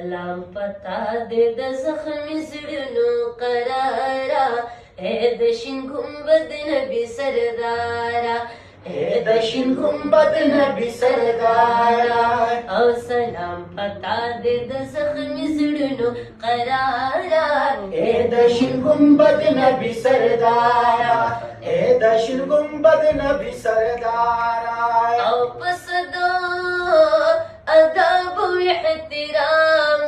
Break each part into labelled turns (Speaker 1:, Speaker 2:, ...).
Speaker 1: सलाम पता दे द जख्मी ज़िड़नो करारा ए दशिन गुंबद नबी सरदारा ए दशिन गुंबद नबी सरदारा ओ सलाम पता दे द जख्मी ज़िड़नो करारा ए दशिन गुंबद नबी सरदारा ए दशिन गुंबद नबी सरदारा ओ पसदो अदब एहतिराम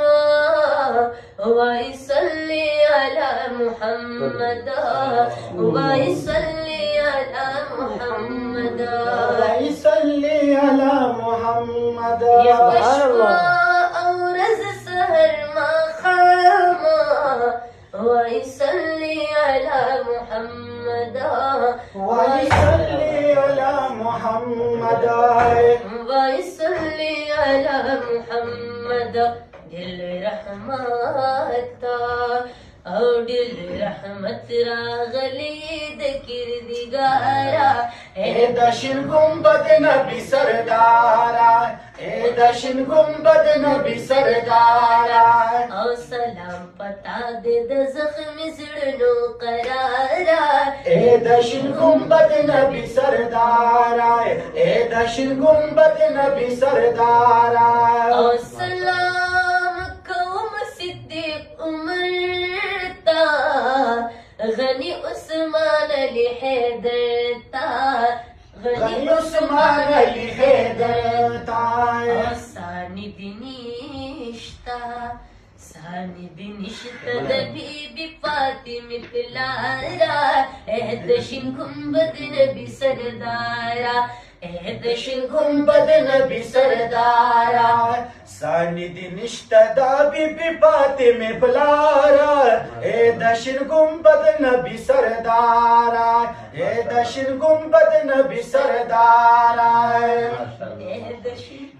Speaker 1: वसल्ली अला मुहम्मद वसल्ली अला मुहम्मद
Speaker 2: वसल्ली अला मुहम्मद
Speaker 1: या बशरा औरज़ सहर मखामा वसल्ली अला मुहम्मद
Speaker 2: वसल्ली अला मुहम्मद
Speaker 1: वसल्ली अला मुहम्मद दिल रहमत और दिल रहमत रागली दिगारा
Speaker 2: ए दशिन गुंबद नबी सरदारा ए दशिन गुंबद नबी सरदारा
Speaker 1: और सलाम पता दे द जख्मी ज़िड़नो करारा
Speaker 2: ए दशिन गुंबद नबी सरदारा ए दशिन गुंबद नबी सरदारा
Speaker 1: और सलाम कौम सिद्दीक उमर ता गनी उस्मान अली हैदर ता
Speaker 2: गनी उस्मान अली हैदर ता
Speaker 1: सानी बिनिश्ता सानी बिनिश्ता दबीबी फातिमी पिलारा ए दशिन गुंबद नबी सरदारा ए दशिन
Speaker 2: गुंबद नबी सरदारा सानिधि निष्ठा बीबी फातिमे बुलारा ए दशिन गुंबद नबी सरदारा ए दशिन गुंबद नबी सरदारा
Speaker 1: ए दशिन